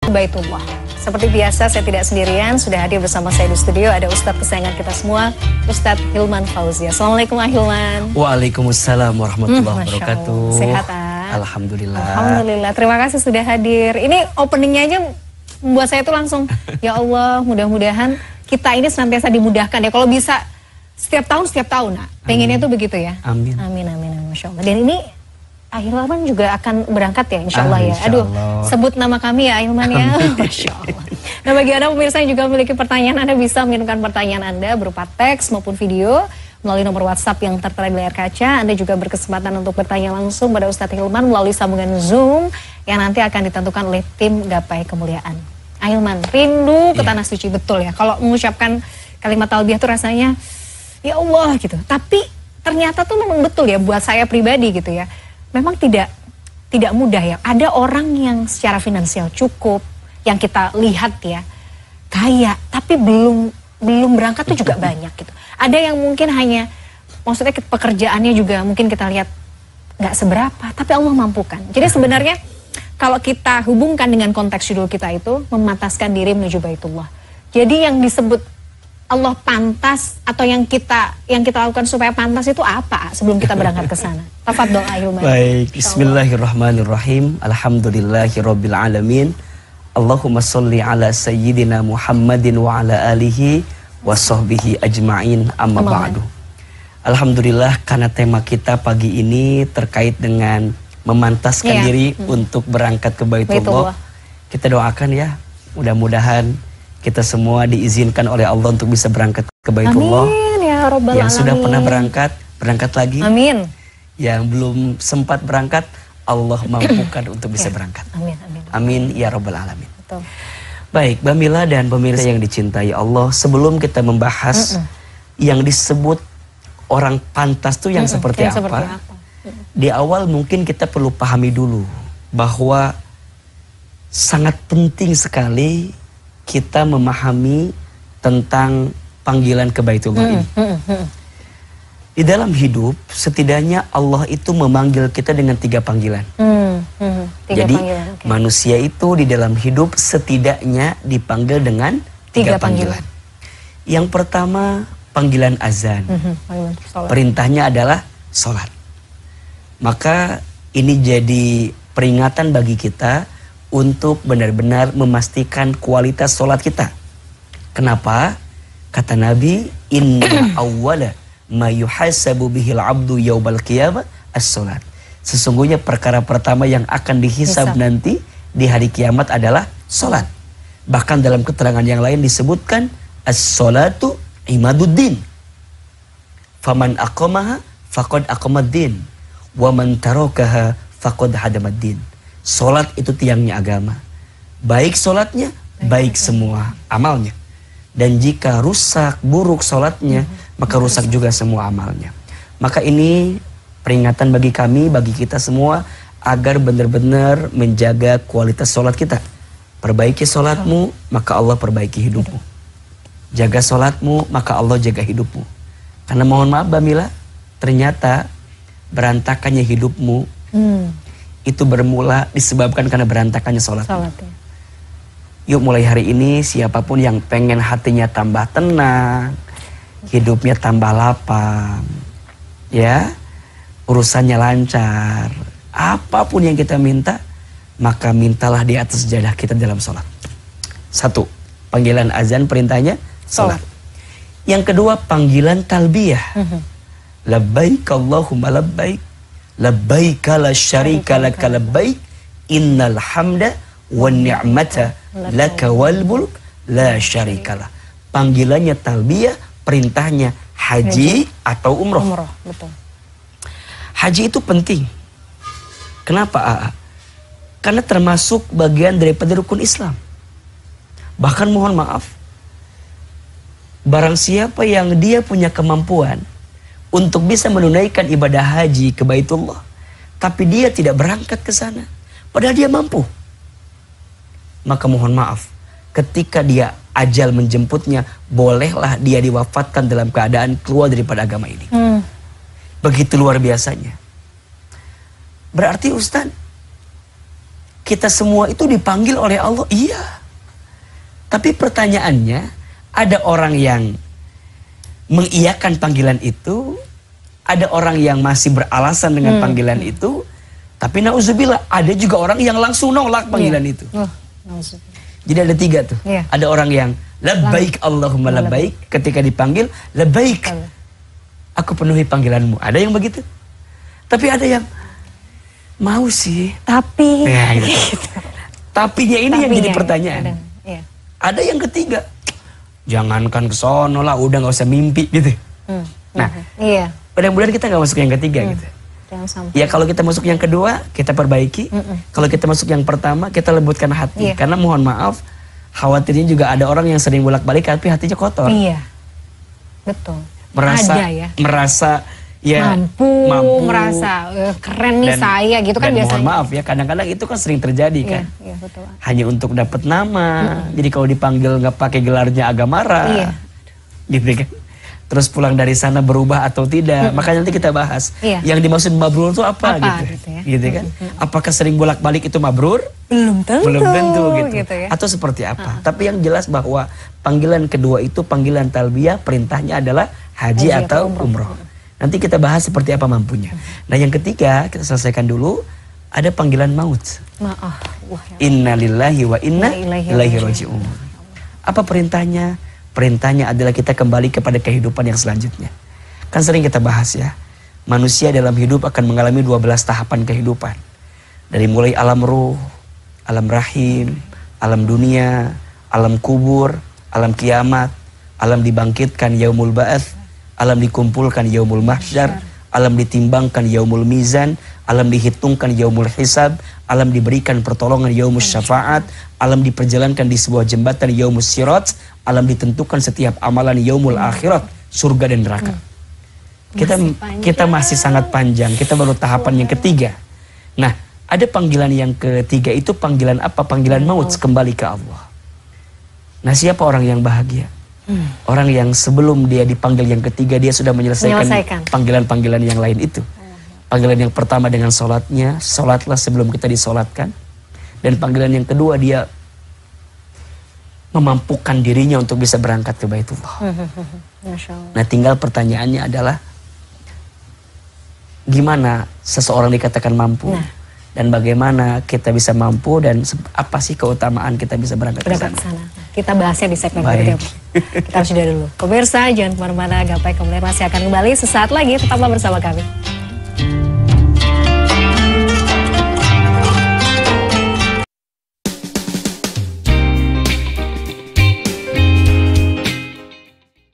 Baitullah. Seperti biasa saya tidak sendirian, sudah hadir bersama saya di studio ada Ustadz kesayangan kita semua, Ustadz Hilman Fauzi. Assalamualaikum Hilman. Waalaikumsalam warahmatullahi wabarakatuh. Sehat Alhamdulillah. Alhamdulillah, terima kasih sudah hadir. Ini openingnya aja membuat saya tuh langsung, ya Allah mudah-mudahan kita ini senantiasa dimudahkan ya. Kalau bisa setiap tahun, nah, pengennya tuh begitu ya. Amin. Amin, amin, amin, Masya Allah. Dan ini Hilman juga akan berangkat ya, insya Allah ya. Aduh, sebut nama kami ya Hilman ya. Masya Allah. Nah, bagi Anda pemirsa yang juga memiliki pertanyaan, Anda bisa mengirimkan pertanyaan Anda berupa teks maupun video melalui nomor WhatsApp yang tertera di layar kaca. Anda juga berkesempatan untuk bertanya langsung pada Ustadz Hilman melalui sambungan Zoom yang nanti akan ditentukan oleh tim Gapai Kemuliaan. Hilman, rindu ke Tanah Suci, betul ya. Kalau mengucapkan kalimat talbiyah itu rasanya, ya Allah gitu. Tapi ternyata tuh memang betul ya buat saya pribadi gitu ya. Memang tidak mudah ya. Ada orang yang secara finansial cukup, yang kita lihat ya kaya, tapi belum berangkat tuh juga banyak gitu. Ada yang mungkin hanya, maksudnya pekerjaannya juga mungkin kita lihat nggak seberapa, tapi Allah mampukan. Jadi sebenarnya kalau kita hubungkan dengan konteks judul kita itu, memantaskan diri menuju Baitullah. Jadi yang disebut Allah pantas atau yang kita lakukan supaya pantas itu apa sebelum kita berangkat ke sana? Tafadhol Hilman. Baik, bismillahirrahmanirrahim. Alhamdulillahirabbil alamin. Allahumma sholli ala sayyidina Muhammadin wa ala alihi wa sahbihi ajma'in, amma ba'du. Alhamdulillah, karena tema kita pagi ini terkait dengan memantaskan diri untuk berangkat ke Baitullah. Kita doakan ya, mudah-mudahan kita semua diizinkan oleh Allah untuk bisa berangkat ke Baitullah. Amin ya Rabbal Yang alamin. sudah pernah berangkat lagi. Amin. Yang belum sempat berangkat, Allah mampukan untuk bisa berangkat. Amin, amin. Amin ya Rabbal alamin. Betul. Baik, Mbak Mila dan pemirsa yang dicintai Allah, sebelum kita membahas yang disebut orang pantas itu yang seperti apa? Di awal mungkin kita perlu pahami dulu bahwa sangat penting sekali kita memahami tentang panggilan ke Baitullah ini. Di dalam hidup, setidaknya Allah itu memanggil kita dengan 3 panggilan. Jadi manusia itu di dalam hidup setidaknya dipanggil dengan 3 panggilan. Yang pertama, panggilan azan. Perintahnya adalah sholat. Maka ini jadi peringatan bagi kita untuk benar-benar memastikan kualitas sholat kita. Kenapa? Kata Nabi, inna awwala ma yuhasabu bihil abdu yawmal qiyamah as-sholat. Sesungguhnya perkara pertama yang akan dihisab nanti di hari kiamat adalah sholat. Bahkan dalam keterangan yang lain disebutkan as-sholatu imaduddin. Faman aqamaha faqad aqamaddin wa man tarakaha faqad hadamaddin. Solat itu tiangnya agama. Baik solatnya, baik semua amalnya. Dan jika rusak, buruk solatnya, maka rusak juga semua amalnya. Maka ini peringatan bagi kami, bagi kita semua, agar benar-benar menjaga kualitas solat kita. Perbaiki solatmu, maka Allah perbaiki hidupmu. Jaga solatmu, maka Allah jaga hidupmu. Karena mohon maaf Mbak Mila, ternyata berantakannya hidupmu itu bermula disebabkan karena berantakannya sholat. Yuk mulai hari ini siapapun yang pengen hatinya tambah tenang, hidupnya tambah lapang, ya, urusannya lancar, apapun yang kita minta, maka mintalah di atas sajadah kita dalam sholat. 1, panggilan azan, perintahnya sholat. Yang kedua, panggilan talbiyah. Labbaik Allahumma labbaik, labbaik la syarika laka labbaik, innal hamda wan ni'mata laka wal mulk la syarikalah. Panggilannya talbiyah, perintahnya haji atau umroh. Betul. Haji itu penting. Kenapa AA? Karena termasuk bagian daripada rukun Islam. Bahkan mohon maaf, barang siapa yang dia punya kemampuan untuk bisa menunaikan ibadah haji ke Baitullah, tapi dia tidak berangkat ke sana, padahal dia mampu, maka mohon maaf, ketika dia ajal menjemputnya, bolehlah dia diwafatkan dalam keadaan keluar daripada agama ini. Begitu luar biasanya. Berarti Ustaz, kita semua itu dipanggil oleh Allah, iya. Tapi pertanyaannya, ada orang yang mengiyakan panggilan itu, ada orang yang masih beralasan dengan panggilan itu, tapi nauzubillah, ada juga orang yang langsung nolak panggilan itu. Jadi ada 3 tuh. Ada orang yang labbaik Allahumma labbaik, ketika dipanggil labbaik, aku penuhi panggilanmu. Ada yang begitu. Tapi ada yang mau sih, tapi gitu. Tapinya ini yang jadi pertanyaan. Ada yang ketiga, jangankan ke sono lah, udah gak usah mimpi gitu. Nah, mudah-mudahan kita gak masuk yang ketiga gitu. Ya kalau kita masuk yang kedua, kita perbaiki. Kalau kita masuk yang pertama, kita lembutkan hati. Karena mohon maaf, khawatirnya juga ada orang yang sering bolak-balik tapi hatinya kotor. Iya, betul. Merasa ya mampu, merasa keren nih saya gitu kan biasanya. Mohon maaf ya, kadang-kadang itu kan sering terjadi kan. Iya, betul. Hanya untuk dapat nama. Jadi kalau dipanggil nggak pakai gelarnya agak marah. Gitu kan. Terus pulang dari sana berubah atau tidak. Makanya nanti kita bahas. Yang dimaksud mabrur itu apa gitu. Gitu kan. Apakah sering bolak-balik itu mabrur? Belum tentu gitu ya. Atau seperti apa. Tapi yang jelas bahwa panggilan kedua itu panggilan talbiyah, perintahnya adalah haji atau umroh. Nanti kita bahas seperti apa mampunya. Nah yang ketiga, kita selesaikan dulu. Ada panggilan maut. Inna lillahi wa inna ilaihi raji'un. Apa perintahnya? Perintahnya adalah kita kembali kepada kehidupan yang selanjutnya. Kan sering kita bahas ya. Manusia dalam hidup akan mengalami 12 tahapan kehidupan. Dari mulai alam ruh, alam rahim, alam dunia, alam kubur, alam kiamat, alam dibangkitkan yaumul ba'ats, alam dikumpulkan yaumul mahsyar, alam ditimbangkan yaumul mizan, alam dihitungkan yaumul hisab, alam diberikan pertolongan yaumus syafaat, alam diperjalankan di sebuah jembatan yaumus sirat, alam ditentukan setiap amalan yaumul akhirat, surga dan neraka. Kita masih sangat panjang, kita baru tahapan yang ketiga. Nah, ada panggilan yang ketiga itu panggilan apa? Panggilan maut, kembali ke Allah. Nah, siapa orang yang bahagia? Orang yang sebelum dia dipanggil yang ketiga, dia sudah menyelesaikan panggilan-panggilan yang lain itu. Panggilan yang pertama dengan sholatnya, sholatlah sebelum kita disolatkan. Dan panggilan yang kedua, dia memampukan dirinya untuk bisa berangkat ke Baitullah. Nah tinggal pertanyaannya adalah, gimana seseorang dikatakan mampu? Dan bagaimana kita bisa mampu, dan apa sih keutamaan kita bisa berangkat ke sana? Kita bahasnya di segmen berikutnya. Kita harus jeda dulu. Pemirsa, jangan kemana-mana, Gapai Kemuliaan masih akan kembali sesaat lagi. Tetaplah bersama kami.